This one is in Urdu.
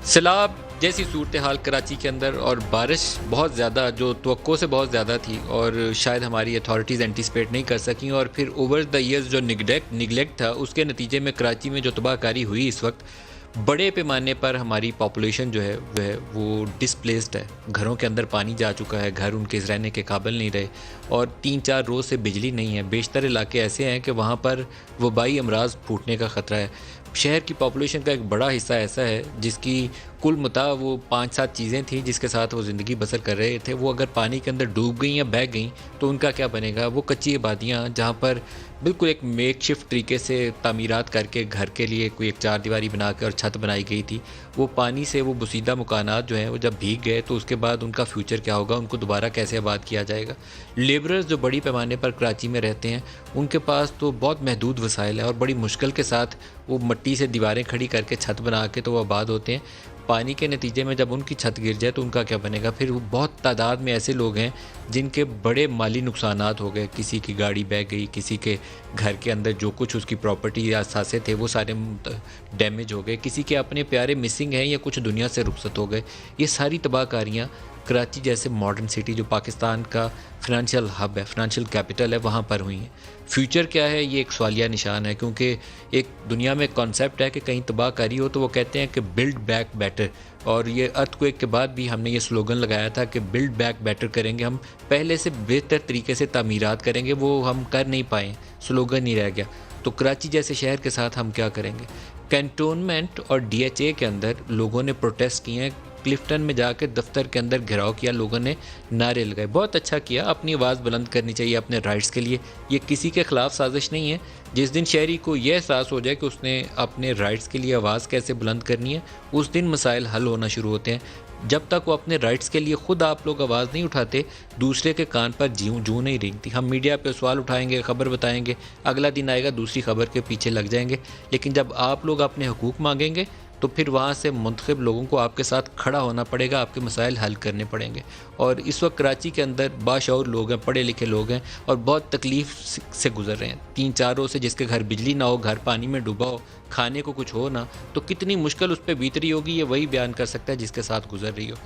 سیلاب جیسی صورتحال کراچی کے اندر اور بارش بہت زیادہ جو توقع سے بہت زیادہ تھی اور شاید ہماری اتھارٹیز اینٹیسپیٹ نہیں کر سکیں، اور پھر اوور دا ایئرز جو نگلیکٹ تھا اس کے نتیجے میں کراچی میں جو تباہ کاری ہوئی اس وقت بڑے پیمانے پر ہماری پاپولیشن جو ہے وہ ڈسپلیسڈ ہے. گھروں کے اندر پانی جا چکا ہے، گھر ان کے رہنے کے قابل نہیں رہے، اور 3-4 روز سے بجلی نہیں ہے. بیشتر علاقے ایسے ہیں کہ وہاں پر وبائی امراض پھوٹنے کا خطرہ ہے. شہر کی پاپولیشن کا ایک بڑا حصہ ایسا ہے جس کی کل متا وہ 5-7 چیزیں تھیں جس کے ساتھ وہ زندگی بسر کر رہے تھے، وہ اگر پانی کے اندر ڈوب گئیں یا بہہ گئیں تو ان کا کیا بنے گا. وہ کچی آبادیاں جہاں پر بالکل ایک میک شفٹ طریقے سے تعمیرات کر کے گھر کے لیے کوئی ایک چار دیواری بنا کے اور چھت بنائی گئی تھی، وہ پانی سے وہ بسیدہ مکانات جو ہیں وہ جب بھیگ گئے تو اس کے بعد ان کا فیوچر کیا ہوگا، ان کو دوبارہ کیسے آباد کیا جائے گا. لیبررز جو بڑی پیمانے پر کراچی میں رہتے ہیں ان کے پاس تو بہت محدود وسائل ہیں اور بڑی مشکل کے ساتھ وہ مٹی سے دیواریں کھڑی کر کے چھت بنا کے تو وہ آباد ہوتے ہیں. پانی کے نتیجے میں جب ان کی چھت گر جائے تو ان کا کیا بنے گا. پھر وہ بہت تعداد میں ایسے لوگ ہیں جن کے بڑے مالی نقصانات ہو گئے، کسی کی گاڑی بہہ گئی، کسی کے گھر کے اندر جو کچھ اس کی پراپرٹی یا اثاثے تھے وہ سارے ڈیمیج ہو گئے، کسی کے اپنے پیارے مسنگ ہیں یا کچھ دنیا سے رخصت ہو گئے. یہ ساری تباہ کاریاں کراچی جیسے ماڈرن سٹی جو پاکستان کا فنانشل ہب ہے، فنانشل کیپٹل ہے، وہاں پر ہوئی ہیں. فیوچر کیا ہے یہ ایک سوالیہ نشان ہے، کیونکہ ایک دنیا میں کانسیپٹ ہے کہ کہیں تباہ کاری ہو تو وہ کہتے ہیں کہ بلڈ بیک بیٹر. اور یہ ارتھ کویک کے بعد بھی ہم نے یہ سلوگن لگایا تھا کہ بلڈ بیک بیٹر کریں گے، ہم پہلے سے بہتر طریقے سے تعمیرات کریں گے. وہ ہم کر نہیں پائیں، سلوگن نہیں رہ گیا. تو کراچی جیسے شہر کے ساتھ ہم کیا کریں گے. کینٹونمنٹ اور ڈی ایچ اے کے اندر لوگوں نے پروٹیسٹ کیے ہیں، کلفٹن میں جا کے دفتر کے اندر گھیراؤ کیا، لوگوں نے نعرے لگائے. بہت اچھا کیا، اپنی آواز بلند کرنی چاہیے اپنے رائٹس کے لیے. یہ کسی کے خلاف سازش نہیں ہے. جس دن شہری کو یہ احساس ہو جائے کہ اس نے اپنے رائٹس کے لیے آواز کیسے بلند کرنی ہے، اس دن مسائل حل ہونا شروع ہوتے ہیں. جب تک وہ اپنے رائٹس کے لیے خود آپ لوگ آواز نہیں اٹھاتے، دوسرے کے کان پر جوں نہیں رینگتی. ہم میڈیا پہ سوال اٹھائیں گے، خبر بتائیں گے، اگلا دن آئے گا دوسری خبر کے پیچھے لگ جائیں گے. لیکن جب آپ لوگ اپنے حقوق مانگیں گے تو پھر وہاں سے منتخب لوگوں کو آپ کے ساتھ کھڑا ہونا پڑے گا، آپ کے مسائل حل کرنے پڑیں گے. اور اس وقت کراچی کے اندر باشعور لوگ ہیں، پڑھے لکھے لوگ ہیں اور بہت تکلیف سے گزر رہے ہیں. 3-4 روز سے جس کے گھر بجلی نہ ہو، گھر پانی میں ڈوبا ہو، کھانے کو کچھ ہو نہ، تو کتنی مشکل اس پہ بیت رہی ہوگی یہ وہی بیان کر سکتا ہے جس کے ساتھ گزر رہی ہو.